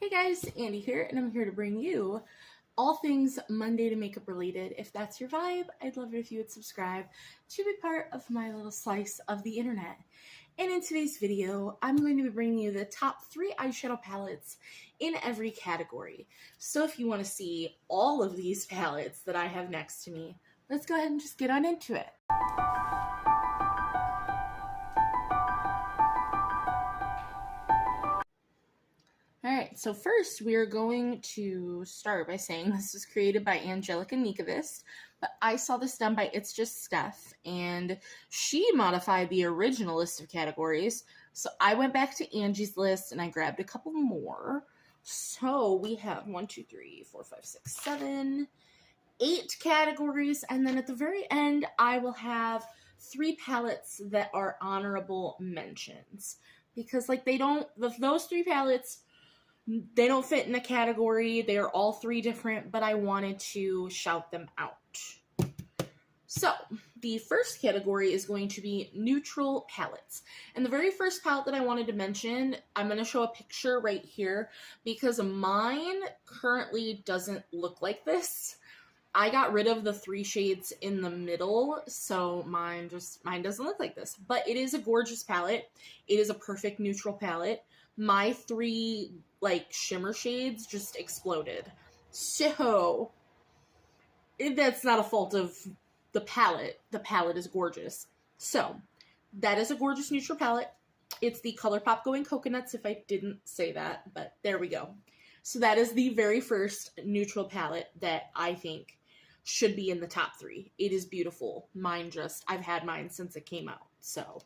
Hey guys, Andy here, and I'm here to bring you all things Monday to makeup related. If that's your vibe, I'd love it if you would subscribe to be part of my little slice of the internet. And in today's video, I'm going to be bringing you the top 3 eyeshadow palettes in every category. So if you want to see all of these palettes that I have next to me, let's go ahead and just get on into it. Alright, so first we are going to start by saying this was created by Angelica Nikavist, but I saw this done by It's Just Steph, and she modified the original list of categories, so I went back to Angie's list and I grabbed a couple more. So we have 1, 2, 3, 4, 5, 6, 7, 8 categories, and then at the very end I will have 3 palettes that are honorable mentions, because like those 3 palettes, they don't fit in a category. They are all 3 different, but I wanted to shout them out. So, the first category is going to be neutral palettes. And the very first palette that I wanted to mention, I'm going to show a picture right here because mine currently doesn't look like this. I got rid of the 3 shades in the middle, so mine doesn't look like this. But it is a gorgeous palette. It is a perfect neutral palette. My 3 shimmer shades just exploded. So that's not a fault of the palette. The palette is gorgeous. So that is a gorgeous neutral palette. It's the ColourPop Going Coconuts, if I didn't say that, but there we go. So that is the very first neutral palette that I think should be in the top 3. It is beautiful. I've had mine since it came out. So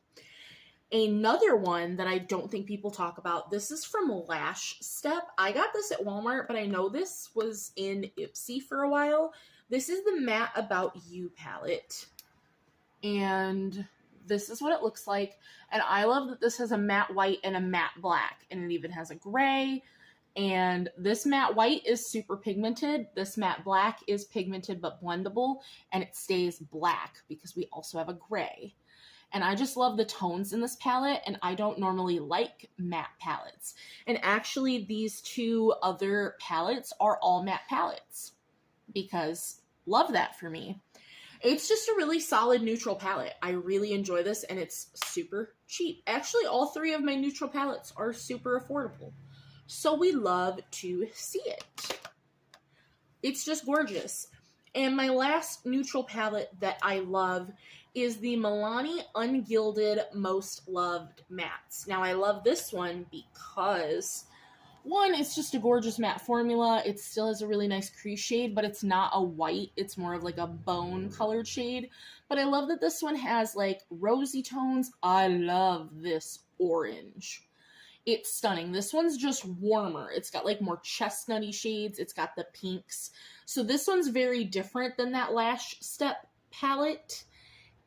another one that I don't think people talk about, this is from Lash Step. I got this at Walmart, but I know this was in Ipsy for a while. This is the Matte About You palette. And this is what it looks like. And I love that this has a matte white and a matte black. And it even has a gray. And this matte white is super pigmented. This matte black is pigmented but blendable. And it stays black because we also have a gray. And I just love the tones in this palette, and I don't normally like matte palettes. And actually, these 2 other palettes are all matte palettes, because love that for me. It's just a really solid neutral palette. I really enjoy this, and it's super cheap. Actually, all 3 of my neutral palettes are super affordable. So we love to see it. It's just gorgeous. And my last neutral palette that I love is the Milani Ungilded Most Loved Mattes. Now, I love this one because, one, it's just a gorgeous matte formula. It still has a really nice crease shade, but it's not a white. It's more of like a bone colored shade. But I love that this one has like rosy tones. I love this orange. It's stunning. This one's just warmer. It's got like more chestnutty shades. It's got the pinks. So this one's very different than that Lash Step palette.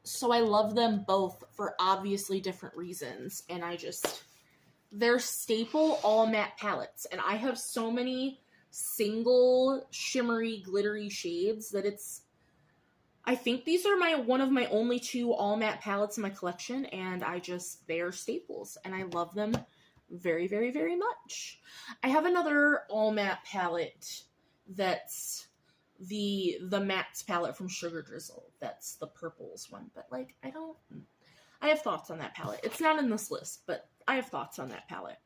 So I love them both for obviously different reasons. And they're staple all matte palettes. And I have so many single shimmery glittery shades that I think these are one of my only 2 all matte palettes in my collection. And they are staples. And I love them very, very, very much. I have another all matte palette that's the mattes palette from Sugar Drizzle. That's the purples one. But I have thoughts on that palette. It's not in this list, but I have thoughts on that palette.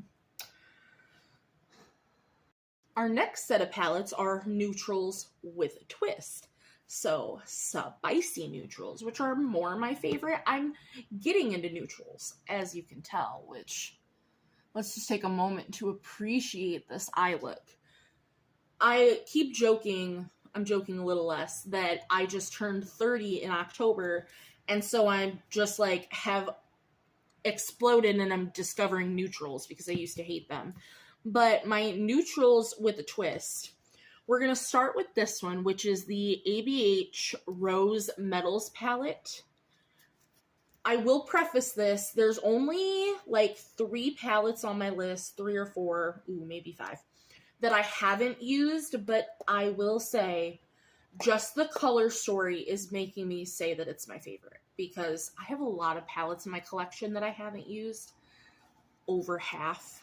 Our next set of palettes are neutrals with a twist. So, spicy neutrals, which are more my favorite. I'm getting into neutrals, as you can tell, which, let's just take a moment to appreciate this eye look. I keep joking, I'm joking a little less, that I just turned 30 in October, and so I'm just have exploded and I'm discovering neutrals because I used to hate them. But my neutrals with a twist, we're going to start with this one, which is the ABH Rose Metals palette. I will preface this, there's only 3 palettes on my list, 3 or 4, maybe 5, that I haven't used, but I will say just the color story is making me say that it's my favorite, because I have a lot of palettes in my collection that I haven't used, over half.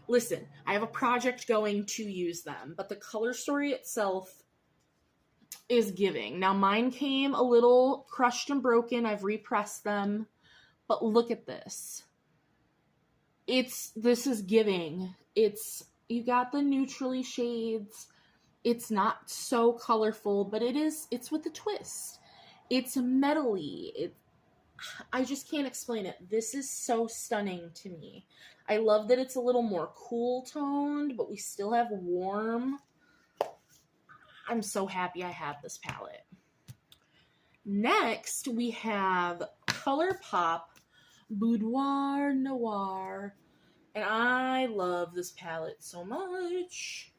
listen, I have a project going to use them, but the color story itself is giving. Now mine came a little crushed and broken. I've repressed them, but look at this. This is giving. You got the neutrally shades. It's not so colorful, but it's with a twist. It's metally. I just can't explain it. This is so stunning to me. I love that it's a little more cool toned, but we still have warm. I'm so happy I have this palette. Next, we have ColourPop Boudoir Noir. And I love this palette so much.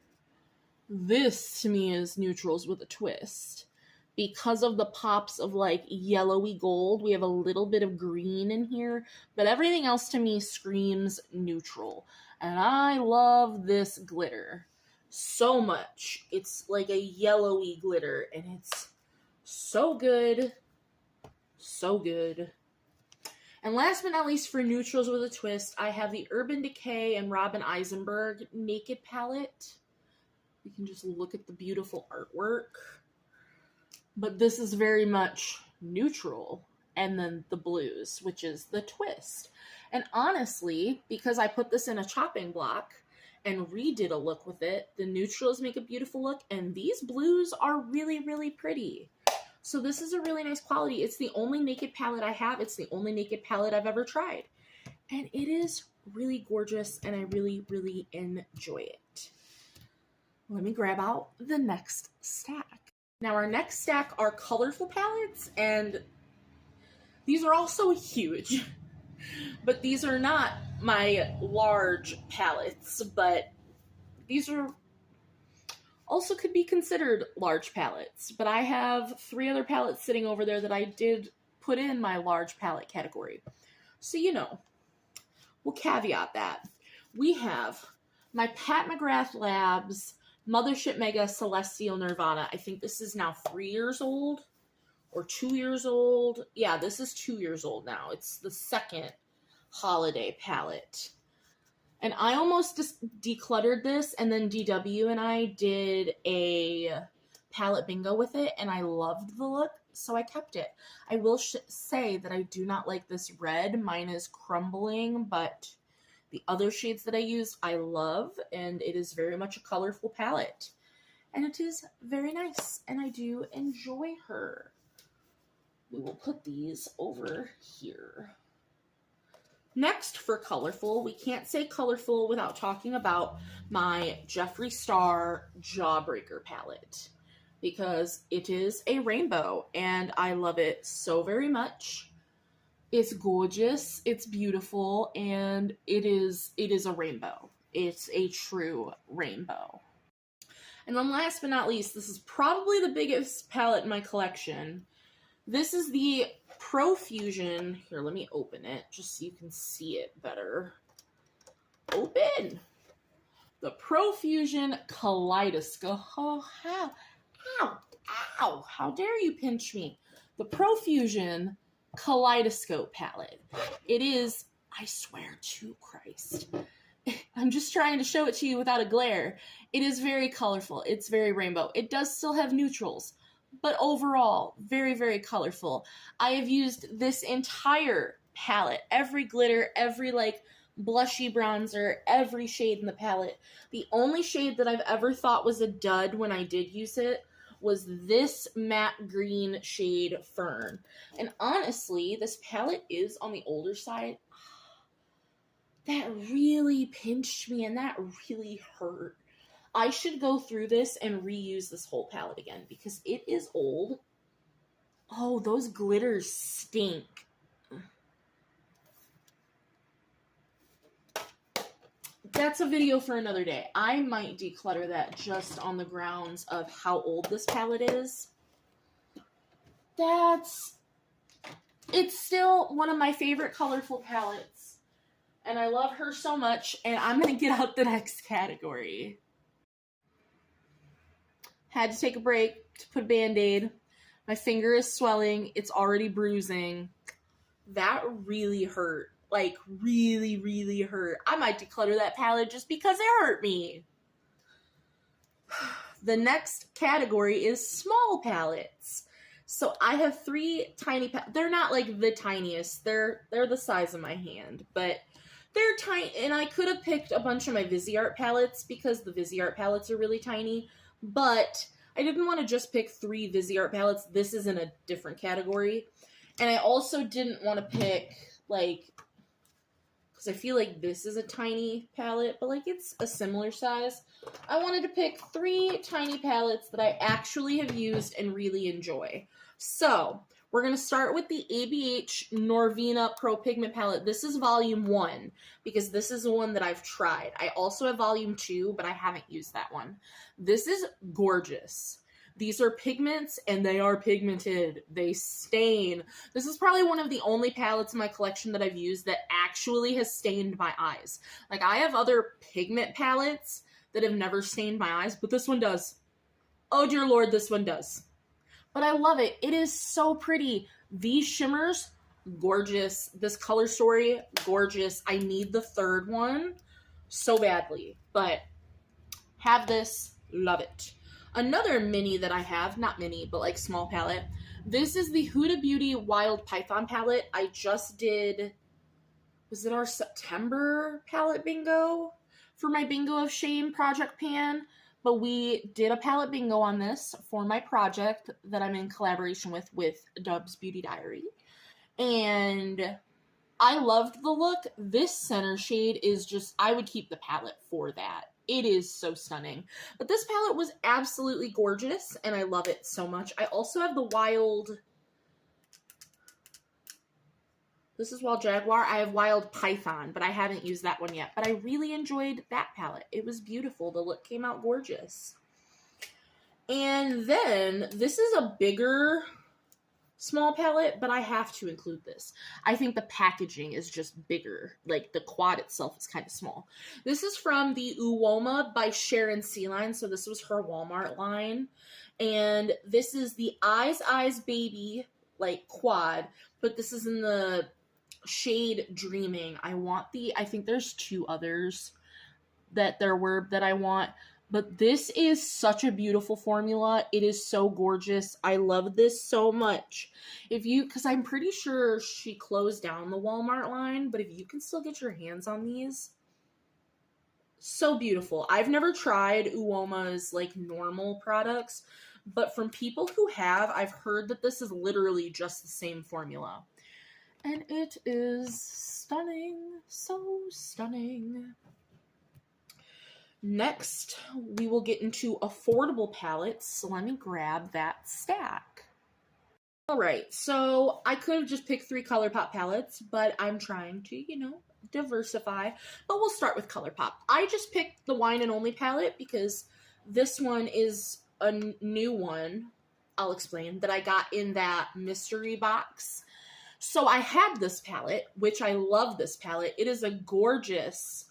This, to me, is neutrals with a twist. Because of the pops of, like, yellowy gold, we have a little bit of green in here. But everything else, to me, screams neutral. And I love this glitter so much. It's like a yellowy glitter, and it's so good. So good. And last but not least, for neutrals with a twist, I have the Urban Decay and Robin Eisenberg Naked palette. You can just look at the beautiful artwork. But this is very much neutral. And then the blues, which is the twist. And honestly, because I put this in a chopping block and redid a look with it, the neutrals make a beautiful look, and these blues are really, really pretty. So this is a really nice quality. It's the only naked palette I have. It's the only naked palette I've ever tried. And it is really gorgeous, and I really, really enjoy it. Let me grab out the next stack. Now our next stack are colorful palettes, and these are also huge. But these are not my large palettes, but these are also could be considered large palettes. But I have 3 other palettes sitting over there that I did put in my large palette category. So, you know, we'll caveat that. We have my Pat McGrath Labs Mothership Mega Celestial Nirvana. I think this is now 3 years old or 2 years old. Yeah, this is 2 years old now. It's the second holiday palette. And I almost just decluttered this, and then DW and I did a palette bingo with it, and I loved the look, so I kept it. I will say that I do not like this red. Mine is crumbling, but the other shades that I use I love, and it is very much a colorful palette. And it is very nice, and I do enjoy her. We will put these over here. Next, for colorful, we can't say colorful without talking about my Jeffree Star Jawbreaker palette, because it is a rainbow, and I love it so very much. It's gorgeous, it's beautiful, and it is a rainbow. It's a true rainbow. And then last but not least, this is probably the biggest palette in my collection. This is the Profusion. Here, let me open it just so you can see it better. Open! The Profusion Kaleidoscope. Oh, how? Ow! Ow! How dare you pinch me? The Profusion Kaleidoscope palette. It is, I swear to Christ, I'm just trying to show it to you without a glare. It is very colorful. It's very rainbow. It does still have neutrals, but overall, very, very colorful. I have used this entire palette, every glitter, every like blushy bronzer, every shade in the palette. The only shade that I've ever thought was a dud when I did use it was this matte green shade Fern. And honestly, this palette is on the older side. That really pinched me, and that really hurt. I should go through this and reuse this whole palette again because it is old. Oh, those glitters stink. That's a video for another day. I might declutter that just on the grounds of how old this palette is. It's still one of my favorite colorful palettes. And I love her so much, and I'm going to get out the next category. Had to take a break to put a Band-Aid. My finger is swelling. It's already bruising. That really hurt. like really, really hurt. I might declutter that palette just because it hurt me. The next category is small palettes. So I have 3 tiny palettes. They're not like the tiniest. They're the size of my hand, but they're tiny. And I could have picked a bunch of my Viseart palettes because the Viseart palettes are really tiny, but I didn't want to just pick 3 Viseart palettes. This is in a different category. And I also didn't want to pick, like, because I feel like this is a tiny palette, but, like, it's a similar size. I wanted to pick 3 tiny palettes that I actually have used and really enjoy. So, we're going to start with the ABH Norvina Pro Pigment Palette. This is volume 1, because this is the one that I've tried. I also have volume 2, but I haven't used that one. This is gorgeous. These are pigments, and they are pigmented. They stain. This is probably one of the only palettes in my collection that I've used that actually has stained my eyes. Like, I have other pigment palettes that have never stained my eyes, but this one does. Oh, dear Lord, this one does. But I love it. It is so pretty. These shimmers, gorgeous. This color story, gorgeous. I need the 3rd one so badly, but have this, love it. Another mini that I have, not mini, but like small palette. This is the Huda Beauty Wild Python palette. I just did, was it our September palette bingo for my Bingo of Shame project pan? But we did a palette bingo on this for my project that I'm in collaboration with Dub's Beauty Diary. And I loved the look. This center shade is just, I would keep the palette for that. It is so stunning. But this palette was absolutely gorgeous, and I love it so much. I also have the Wild, this is Wild Jaguar. I have Wild Python, but I haven't used that one yet. But I really enjoyed that palette. It was beautiful. The look came out gorgeous. And then, this is a bigger small palette, but I have to include this. I think the packaging is just bigger. Like, the quad itself is kind of small. This is from the Uoma by Sharon C line, so this was her Walmart line. And this is the Eyes Baby, like, quad, but this is in the shade Dreaming. I think there's 2 others that I want. But this is such a beautiful formula. It is so gorgeous. I love this so much. Because I'm pretty sure she closed down the Walmart line, but if you can still get your hands on these, so beautiful. I've never tried Uoma's, like, normal products, but from people who have, I've heard that this is literally just the same formula. And it is stunning. So stunning. Next, we will get into affordable palettes, so let me grab that stack. Alright, so I could have just picked 3 ColourPop palettes, but I'm trying to, diversify. But we'll start with ColourPop. I just picked the Wine and Only palette because this one is a new one, I'll explain, that I got in that mystery box. So I had this palette, which I love this palette. It is a gorgeous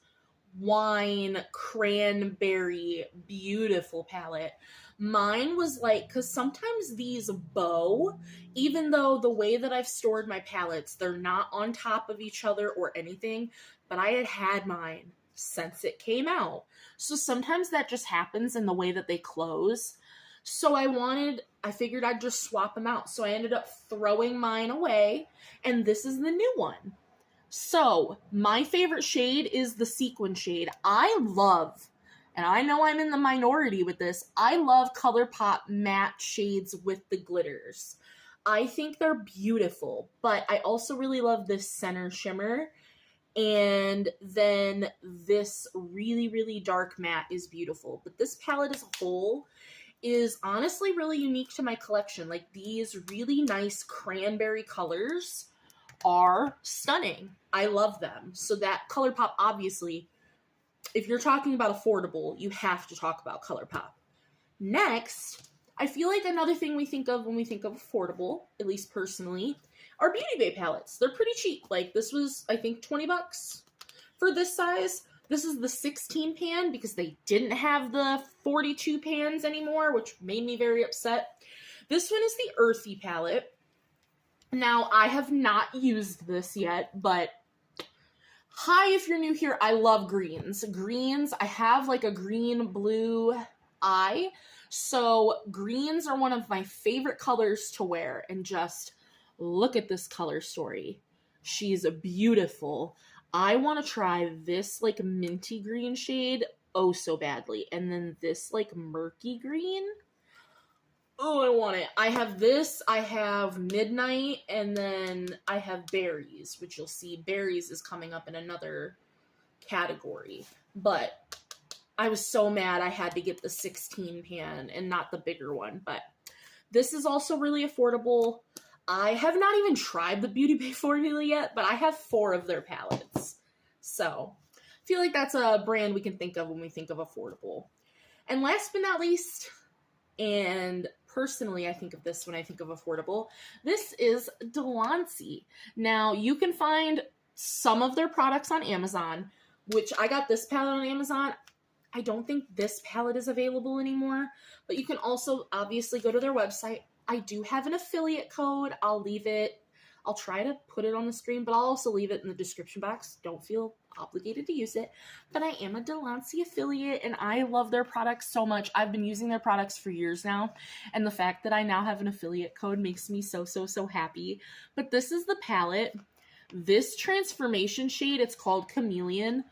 wine cranberry beautiful palette. Mine was like, because sometimes these bow, even though the way that I've stored my palettes, they're not on top of each other or anything, but I had mine since it came out. So sometimes that just happens in the way that they close. So I figured I'd just swap them out. So I ended up throwing mine away, and this is the new one. So, my favorite shade is the sequin shade. I love, and I know I'm in the minority with this, I love ColourPop matte shades with the glitters. I think they're beautiful, but I also really love this center shimmer. And then this really, really dark matte is beautiful. But this palette as a whole is honestly really unique to my collection. Like, these really nice cranberry colors are stunning. I love them. So that ColourPop, obviously, if you're talking about affordable, you have to talk about ColourPop. Next, I feel like another thing we think of when we think of affordable, at least personally, are Beauty Bay palettes. They're pretty cheap. Like, this was, I think, 20 bucks for this size. This is the 16 pan because they didn't have the 42 pans anymore, which made me very upset. This one is the Earthy palette. Now, I have not used this yet, but Hi, if you're new here, I love greens. Greens, I have like a green-blue eye, so greens are one of my favorite colors to wear, and just look at this color story. She's beautiful. I want to try this like minty green shade oh so badly, and then this like murky green. Oh, I want it. I have this, I have Midnight, and then I have Berries, which you'll see Berries is coming up in another category. But I was so mad I had to get the 16 pan and not the bigger one. But this is also really affordable. I have not even tried the Beauty Bay formula yet, but I have 4 of their palettes. So I feel like that's a brand we can think of when we think of affordable. And last but not least, and personally I think of this when I think of affordable, this is Delancey. Now, you can find some of their products on Amazon, which I got this palette on Amazon. I don't think this palette is available anymore, but you can also obviously go to their website. I do have an affiliate code. I'll leave it. I'll try to put it on the screen, but I'll also leave it in the description box. Don't feel obligated to use it. But I am a Delancey affiliate, and I love their products so much. I've been using their products for years now, and the fact that I now have an affiliate code makes me so happy. But this is the palette. This transformation shade, it's called Chameleon,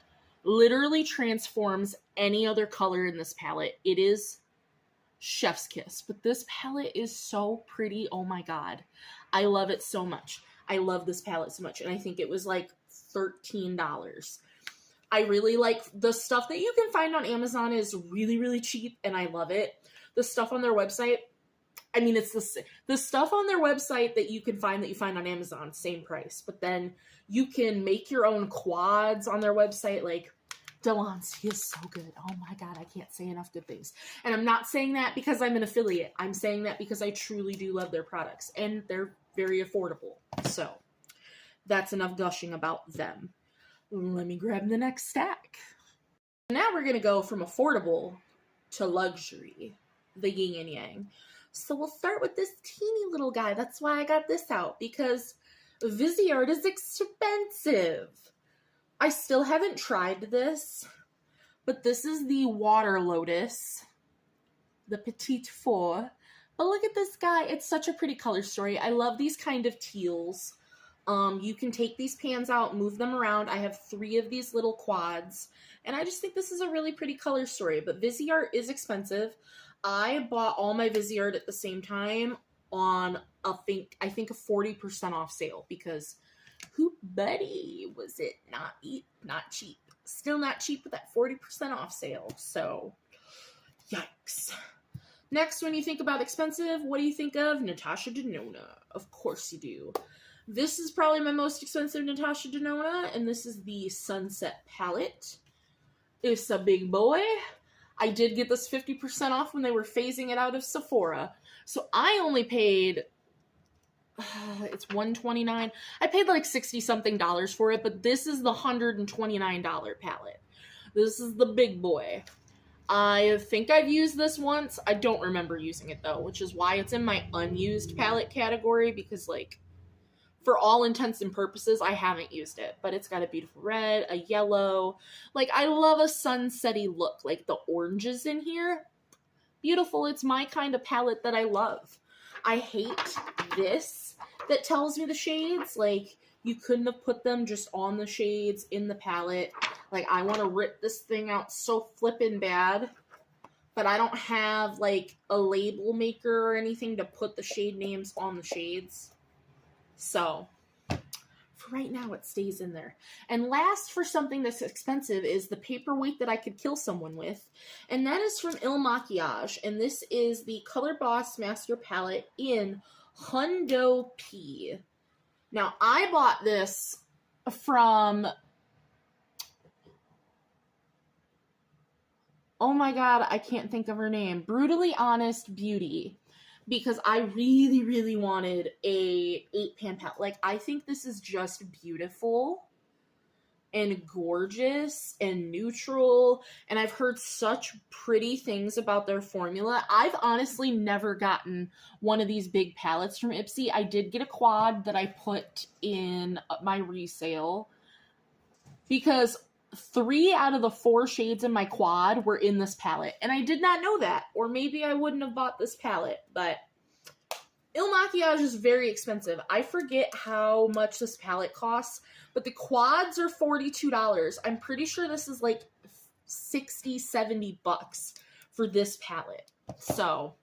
literally transforms any other color in this palette. It is chef's kiss, but this palette is so pretty. Oh my god, I love it so much. I love this palette so much, and I think it was like $13. I really like the stuff that you can find on Amazon is really cheap, and I love it. The stuff on their website, I mean, it's the stuff on their website that you can find that you find on Amazon, same price, but then you can make your own quads on their website. Like, Delancey is so good. Oh my god, I can't say enough good things. And I'm not saying that because I'm an affiliate. I'm saying that because I truly do love their products, and they're very affordable. So that's enough gushing about them. Let me grab the next stack. Now we're going to go from affordable to luxury, the yin and yang. So we'll start with this teeny little guy. That's why I got this out, because Viseart is expensive. I still haven't tried this, but this is the Water Lotus, the Petite Four. But look at this guy. It's such a pretty color story. I love these kind of teals. You can take these pans out, move them around. I have 3 of these little quads, and I just think this is a really pretty color story. But Viseart is expensive. I bought all my Viseart at the same time on I think a 40% off sale, because who buddy was it not cheap. Still not cheap with that 40% off sale. So yikes. Next, when you think about expensive, what do you think of? Natasha Denona. Of course you do. This is probably my most expensive Natasha Denona, and this is the Sunset palette. It's a big boy. I did get this 50% off when they were phasing it out of Sephora. So I only paid, it's $129. I paid like $60-something for it, but this is the $129 palette. This is the big boy. I think I've used this once. I don't remember using it though, which is why it's in my unused palette category, because like, for all intents and purposes, I haven't used it, but it's got a beautiful red, a yellow. Like, I love a sunsetty look. Like, the oranges in here, beautiful. It's my kind of palette that I love. I hate this that tells me the shades. Like, you couldn't have put them just on the shades in the palette. Like, I want to rip this thing out so flippin' bad, but I don't have, like, a label maker or anything to put the shade names on the shades. So, for right now, it stays in there. And last, for something that's expensive, is the paperweight that I could kill someone with. And that is from Il Makiage. And this is the Color Boss Master Palette in Hundo P. Now, I bought this from, oh my god, I can't think of her name, Brutally Honest Beauty, because I really wanted a 8-pan palette. Like, I think this is just beautiful and gorgeous and neutral, and I've heard such pretty things about their formula. I've honestly never gotten one of these big palettes from Ipsy. I did get a quad that I put in my resale, because 3 out of the 4 shades in my quad were in this palette, and I did not know that, or maybe I wouldn't have bought this palette, but Il Makiage is very expensive. I forget how much this palette costs, but the quads are $42. I'm pretty sure this is like 60, 70 bucks for this palette. So,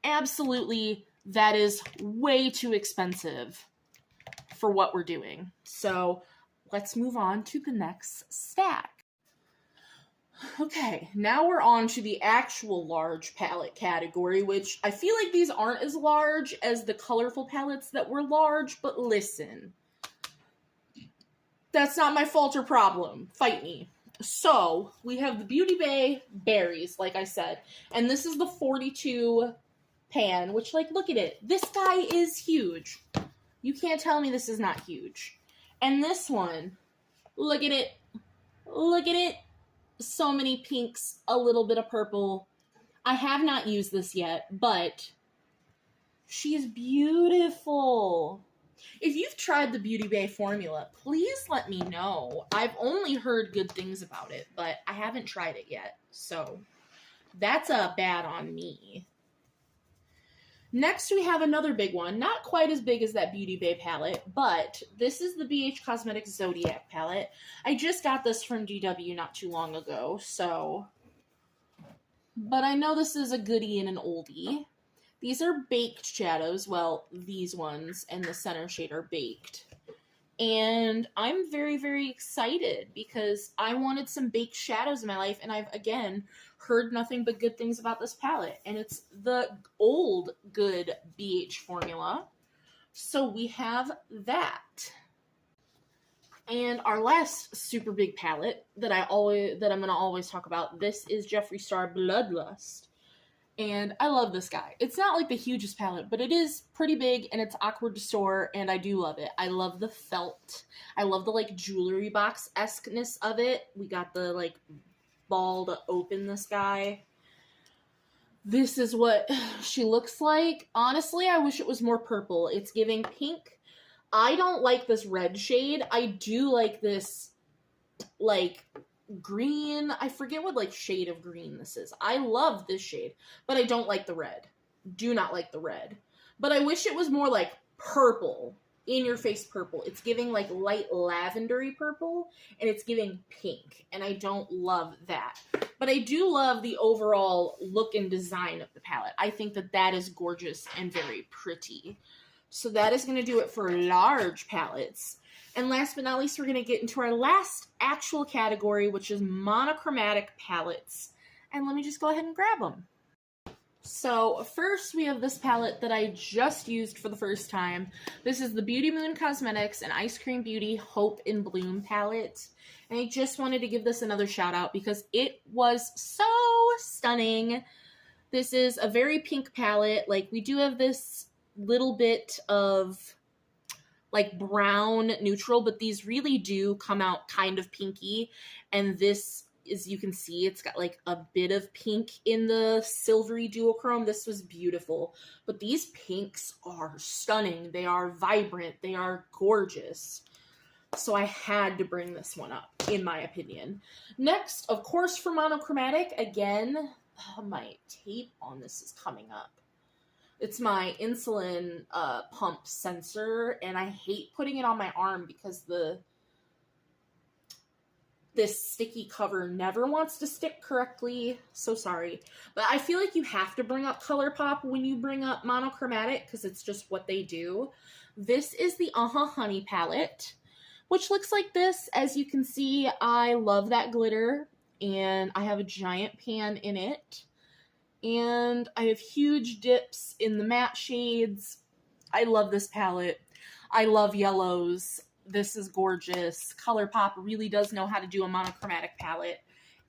absolutely, that is way too expensive for what we're doing. So, let's move on to the next stack. Okay, now we're on to the actual large palette category, which I feel like these aren't as large as the colorful palettes that were large, but listen. That's not my fault or problem. Fight me. So, we have the Beauty Bay Berries, like I said, and this is the 42 pan, which, like, look at it. This guy is huge. You can't tell me this is not huge. And this one, look at it. Look at it. So many pinks, a little bit of purple. I have not used this yet, but she's beautiful. If you've tried the Beauty Bay formula, please let me know. I've only heard good things about it, but I haven't tried it yet. So that's a bad on me. Next, we have another big one. Not quite as big as that Beauty Bay palette, but this is the BH Cosmetics Zodiac palette. I just got this from GW not too long ago, so... But I know this is a goodie and an oldie. These are baked shadows. Well, these ones and the center shade are baked. And I'm very, very excited because I wanted some baked shadows in my life, and I've, again, heard nothing but good things about this palette. And it's the old good BH formula. So we have that. And our last super big palette that I'm gonna always talk about, this is Jeffree Star Bloodlust. And I love this guy. It's not like the hugest palette, but it is pretty big and it's awkward to store, and I do love it. I love the felt. I love the, like, jewelry box-esque-ness of it. We got the, like, ball to open this guy. This is what she looks like. Honestly, I wish it was more purple. It's giving pink. I don't like this red shade. I do like this, like, green. I forget what, like, shade of green this is. I love this shade, but I don't like the red. Do not like the red. But I wish it was more, like, purple. In-your-face purple. It's giving, like, light lavendery purple, and it's giving pink, and I don't love that. But I do love the overall look and design of the palette. I think that that is gorgeous and very pretty. So that is going to do it for large palettes. And last but not least, we're going to get into our last actual category, which is monochromatic palettes. And let me just go ahead and grab them. So first, we have this palette that I just used for the first time. This is the Beauty Moon Cosmetics and Ice Cream Beauty Hope in Bloom palette. And I just wanted to give this another shout out because it was so stunning. This is a very pink palette. Like, we do have this little bit of, like, brown neutral, but these really do come out kind of pinky. And this, as you can see, it's got, like, a bit of pink in the silvery duochrome. This was beautiful. But these pinks are stunning. They are vibrant. They are gorgeous. So I had to bring this one up, in my opinion. Next, of course, for monochromatic, again, my tape on this is coming up. It's my insulin pump sensor, and I hate putting it on my arm because this sticky cover never wants to stick correctly. So sorry. But I feel like you have to bring up ColourPop when you bring up monochromatic because it's just what they do. This is the Honey palette, which looks like this. As you can see, I love that glitter, and I have a giant pan in it. And I have huge dips in the matte shades. I love this palette. I love yellows. This is gorgeous. ColourPop really does know how to do a monochromatic palette.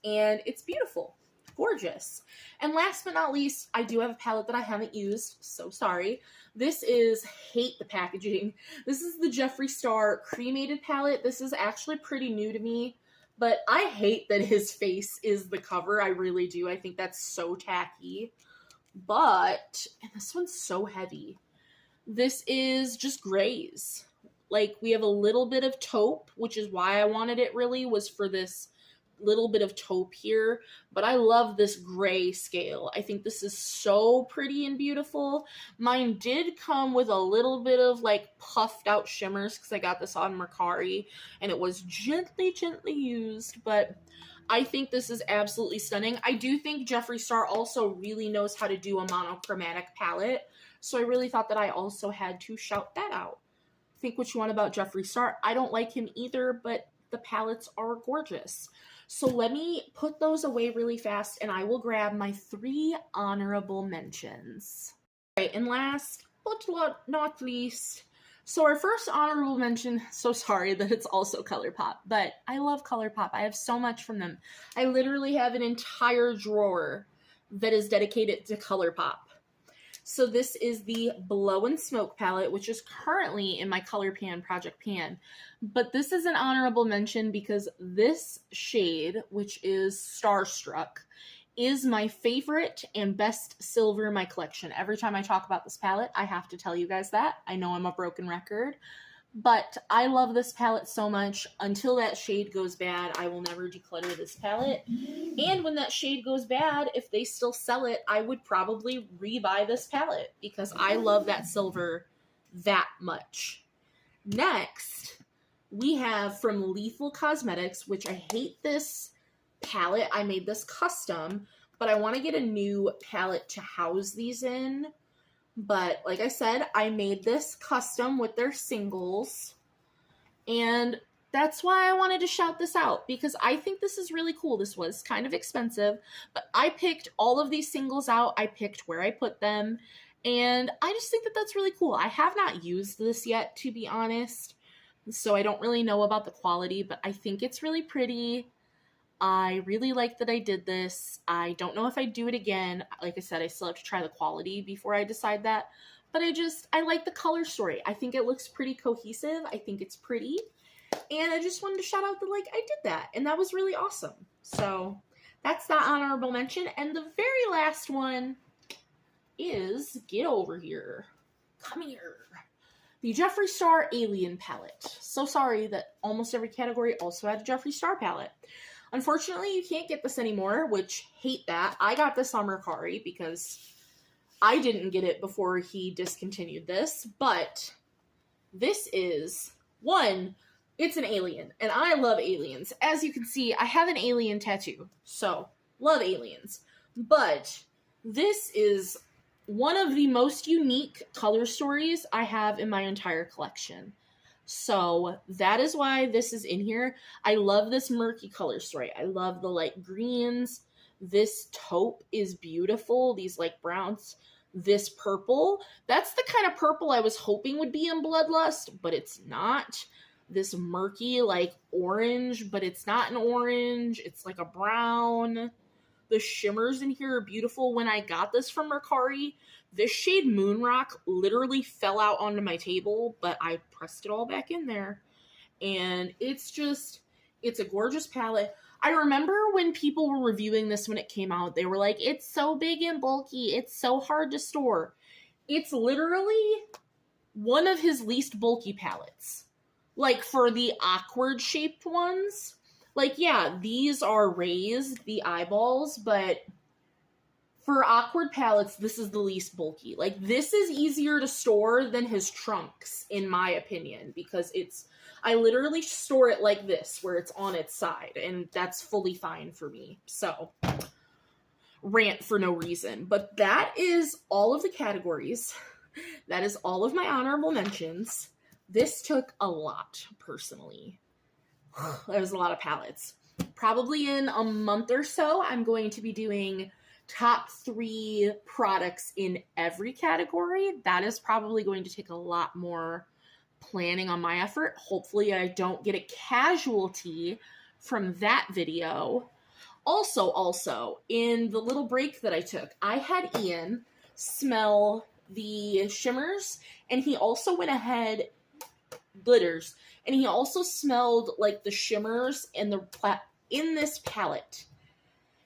And it's beautiful. Gorgeous. And last but not least, I do have a palette that I haven't used. So sorry. This is, hate the packaging. This is the Jeffree Star Cremated palette. This is actually pretty new to me. But I hate that his face is the cover. I really do. I think that's so tacky. But, and this one's so heavy. This is just grays. Like, we have a little bit of taupe, which is why I wanted it really, was for this little bit of taupe here. But I love this gray scale. I think this is so pretty and beautiful. Mine did come with a little bit of like puffed out shimmers because I got this on Mercari and it was gently used, but I think this is absolutely stunning. I do think Jeffree Star also really knows how to do a monochromatic palette, so I really thought that I also had to shout that out. Think what you want about Jeffree Star. I don't like him either, but the palettes are gorgeous. So let me put those away really fast and I will grab my 3 honorable mentions. All right, and last but not least, so our first honorable mention, so sorry that it's also ColourPop, but I love ColourPop. I have so much from them. I literally have an entire drawer that is dedicated to ColourPop. So this is the Blow and Smoke palette, which is currently in my Color Pan Project Pan. But this is an honorable mention because this shade, which is Starstruck, is my favorite and best silver in my collection. Every time I talk about this palette, I have to tell you guys that. I know I'm a broken record, but I love this palette so much. Until that shade goes bad, I will never declutter this palette. And when that shade goes bad, if they still sell it, I would probably rebuy this palette because I love that silver that much. Next, we have from Lethal Cosmetics, which I hate this palette. I made this custom, but I want to get a new palette to house these in. But like I said, I made this custom with their singles, and that's why I wanted to shout this out, because I think this is really cool. This was kind of expensive, but I picked all of these singles out. I picked where I put them, and I just think that that's really cool. I have not used this yet, to be honest, so I don't really know about the quality, but I think it's really pretty. I really like that I did this. I don't know if I'd do it again. Like I said, I still have to try the quality before I decide that. But I like the color story. I think it looks pretty cohesive. I think it's pretty. And I just wanted to shout out that, like, I did that. And that was really awesome. So that's that honorable mention. And the very last one is, get over here. Come here. The Jeffree Star Alien palette. So sorry that almost every category also had a Jeffree Star palette. Unfortunately, you can't get this anymore, which, hate that. I got this on Mercari because I didn't get it before he discontinued this, but this is, one, it's an alien, and I love aliens. As you can see, I have an alien tattoo, so love aliens. But this is one of the most unique color stories I have in my entire collection. So that is why this is in here. I love this murky color story. I love the light greens. This taupe is beautiful. These like browns. This purple. That's the kind of purple I was hoping would be in Bloodlust, but it's not. This murky like orange, but it's not an orange. It's like a brown. The shimmers in here are beautiful. When I got this from Mercari, this shade Moonrock literally fell out onto my table, but I pressed it all back in there. And it's a gorgeous palette. I remember when people were reviewing this when it came out, they were like, it's so big and bulky. It's so hard to store. It's literally one of his least bulky palettes. Like, for the awkward shaped ones, like, yeah, these are raised, the eyeballs, but for awkward palettes, this is the least bulky. Like, this is easier to store than his trunks, in my opinion, because I literally store it like this, where it's on its side, and that's fully fine for me. So, rant for no reason. But that is all of the categories. That is all of my honorable mentions. This took a lot, personally. There was a lot of palettes. Probably in a month or so, I'm going to be doing top 3 products in every category. That is probably going to take a lot more planning on my effort. Hopefully I don't get a casualty from that video. Also, in the little break that I took, I had Ian smell the shimmers, and he also went ahead, glitters, and he also smelled like the shimmers in this palette.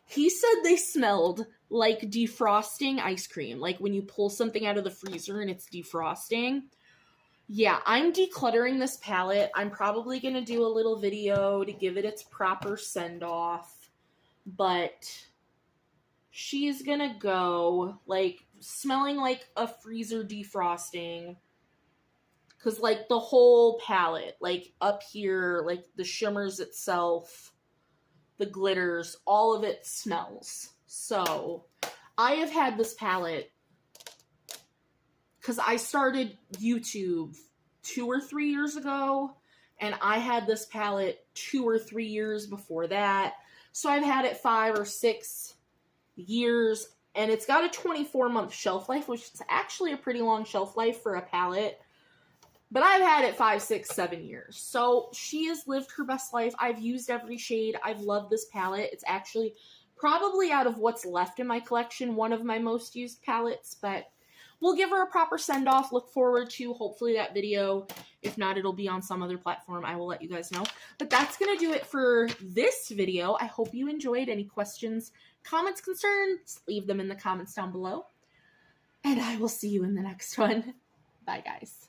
He said they smelled like defrosting ice cream, like when you pull something out of the freezer and it's defrosting. yeah, I'm decluttering this palette. I'm probably going to do a little video to give it its proper send-off, but she's going to go, like, smelling like a freezer defrosting, because, like, the whole palette, like, up here, like, the shimmers itself, the glitters, all of it smells. So, I have had this palette because I started YouTube 2 or 3 years ago, and I had this palette 2 or 3 years before that. So I've had it 5 or 6 years, and it's got a 24-month shelf life, which is actually a pretty long shelf life for a palette. But I've had it 5, 6, 7 years. So she has lived her best life. I've used every shade. I've loved this palette. It's actually probably, out of what's left in my collection, one of my most used palettes, but we'll give her a proper send-off. Look forward to, hopefully, that video. If not, it'll be on some other platform. I will let you guys know. But that's going to do it for this video. I hope you enjoyed. Any questions, comments, concerns, leave them in the comments down below. And I will see you in the next one. Bye, guys.